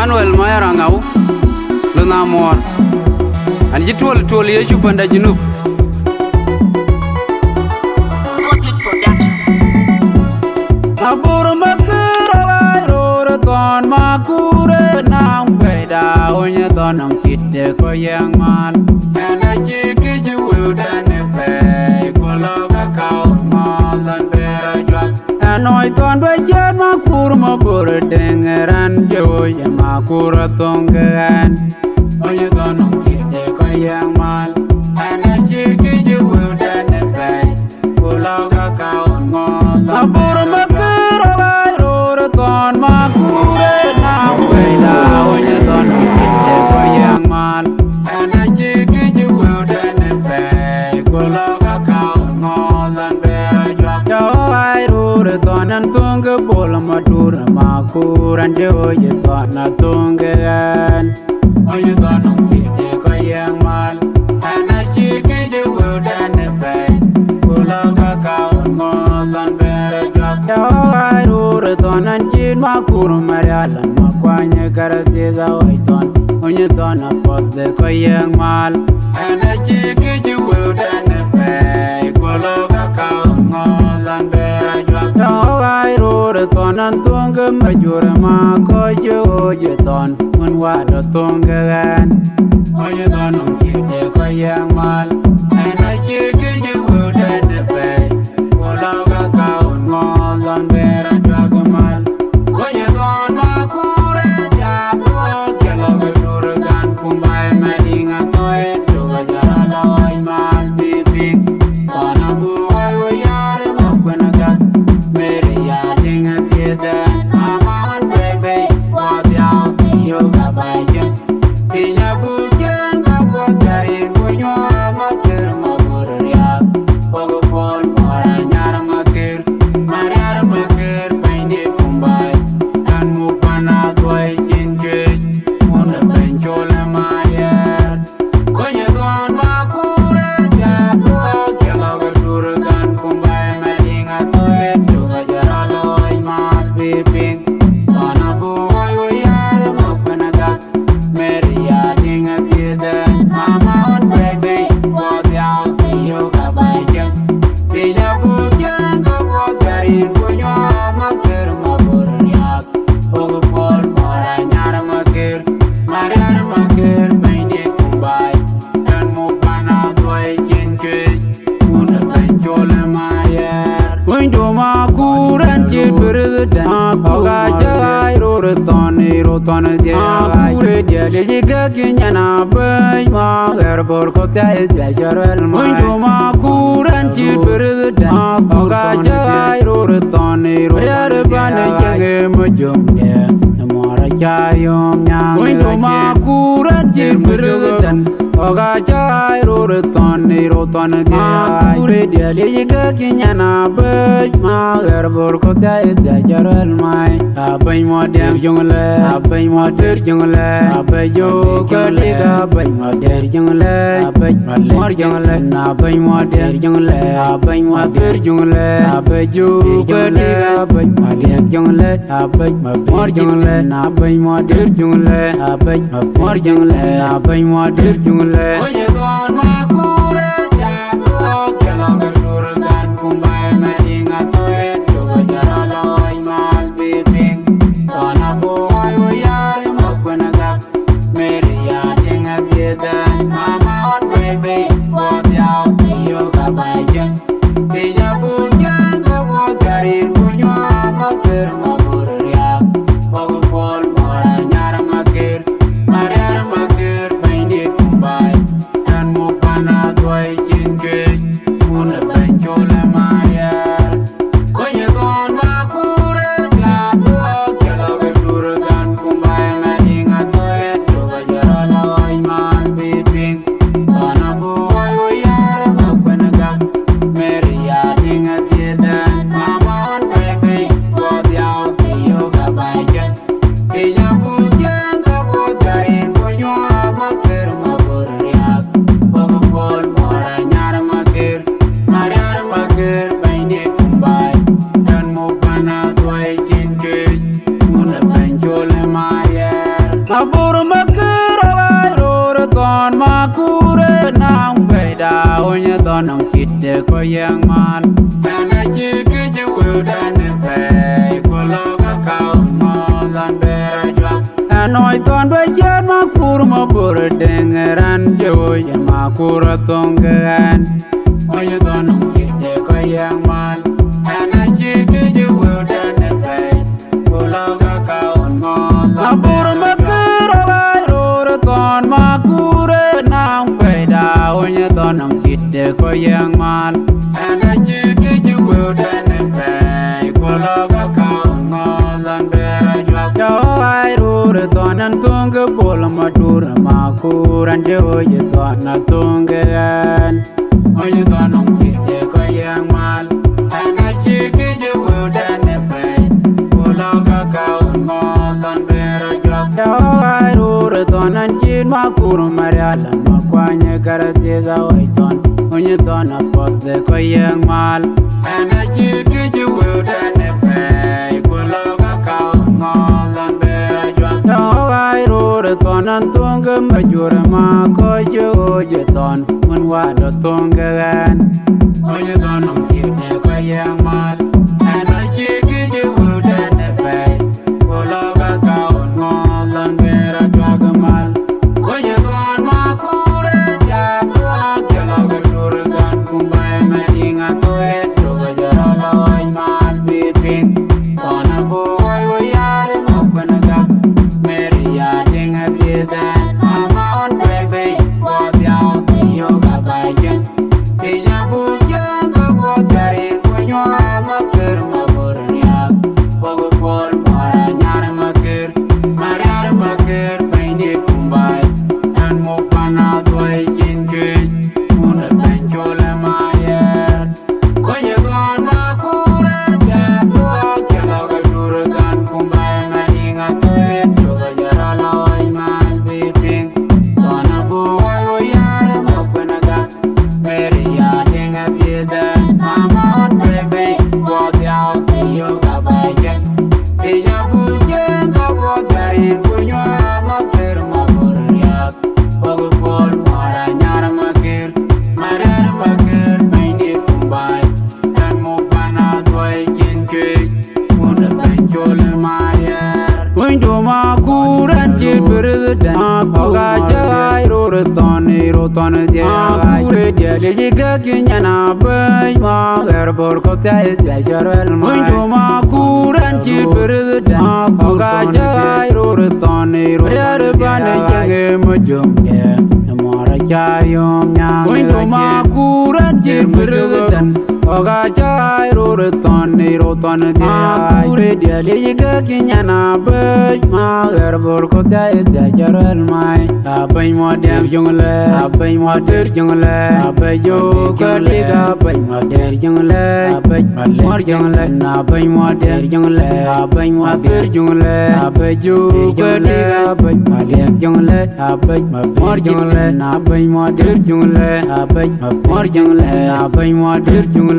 Emmanuel Mayarangau Luna Mor and Jitwal Yesu Panda Junub Abur Makura Roraton Makure Nam Peda Onya Donam Kite Koyang Man and I chiki you will then pay Kologa Cow Malan Bear and I don't wait Makura Dengeran Joy Makura Tongan Onya Donam Kite Koyang Man and I chiki you will then pay Kologa Cow Malan Makure na weda onya dono kite koyang man ana jiki juwe dene pe kologa kau ngolan be jo ai rure tonan tunge bola madura makuran joye tona tungean onya dono kite koyang man ana jiki juwe dene pe kologa kau ngolan be jo ai rure tonan Makuru Mariala Makwanya Karatiza Waiton Unyatona Pode Koyang Mal and a chiki you will then pay Kologa Kaumolan Bear Jaka I wrote a ton and Tunga Majura Mako Jojeton Unwada Tunga Unyatona Kite Koyang Mal and a chiki you will then pay Kologa Kaumolan Bear Tona dia kure dia liga kinyana bay ma gerbor ko tay dia jarel mundo ma kuran ti berda ga jai ro toni ro yar bane jage mujumye namara chayom nyang mundo ma kuran ti berda ga jai ro toni ro tona dia kure dia liga kinyana bay ma gerbor ko tay dia jarel mai abay mo dia jungle abay mo der jungle abay yo kaliga abay mo der jungle abay mor jungle na abay mo der jungle abay mo der jungle abay yo kaliga abay mo der jungle abay mor jungle na abay mo der jungle abay mor jungle na abay mo der jungle oye don ma kure ya ko kelo dur gan kumbay medinga to et yo jaralo imal bibing tona bo Mama on baby, what out the yoga by Jen. Deja Bujan, the water in Bunya, Makir, Maburia, Pogopol, Mara Makir, Maria Makir, Painted Mumbai, and Mupana. dengeran joy makura tongan oye tonong kide koyang mal ana chike je wudan bay ulaga kaun ngol abur makira ror ton makure nang peda oye tonong kide koyang mal ana chike je wudan bay ulaga kaun ngol tonan tunga bola madura makuran joye tona tungan oye tonong kide koyang mal ana chike je wudan bay ulaga kaun ngol bera jwak rura tonan chin makur mariala makwanye karate za waiton oye tona potde koyang mal ana chike je wudan bay ulaga kaun ngol bera jwak tonan tunga majura ma koyo je ton mun wado tungan oye tonong kide koyang mal ana chike je wudan bay ulaga kaun ngol bera jwak mal oye ton makure ja jalaga durgan kumbai madinga to eto jarala oy mal bipin tona boy oyare mapanaga meria denga tida mama on baby what ya yoga bajen tiya bujan ko jare kunyo makir maburnya pogo pol para nyar makir paini kumbai dan mo pana toy jinge mun benjole mayer koye gon makure ja jalaga durgan kumbai madinga to eto jarala oy mal bipin tona boy oyare mapanaga meria denga tida mama on baby what ya yoga bajen tiya bujan ko jare kunyo makir maburnya pogo pol para nyar makir paini kumbai dan mo pana toy jinge mun benjole mayer windu makuran jil berdan oga jai roton je kure je liga kinyana bay ma gerbor ko tay jajarel windu makuran jil berdan oga jai roton yar bane jege mujumge mora chayom nyang windu makuran jil berdan oga jai roton je kure je liga kinyana bay ma gerbor ko tay jajarel mai abay modem jungle abay moder jungle abay jo kaliga abay moder jungle abay mor jungle na abay moder jungle abay moder jungle abay jo kaliga abay moder jungle abay mor jungle na abay moder jungle abay mor jungle na abay moder jungle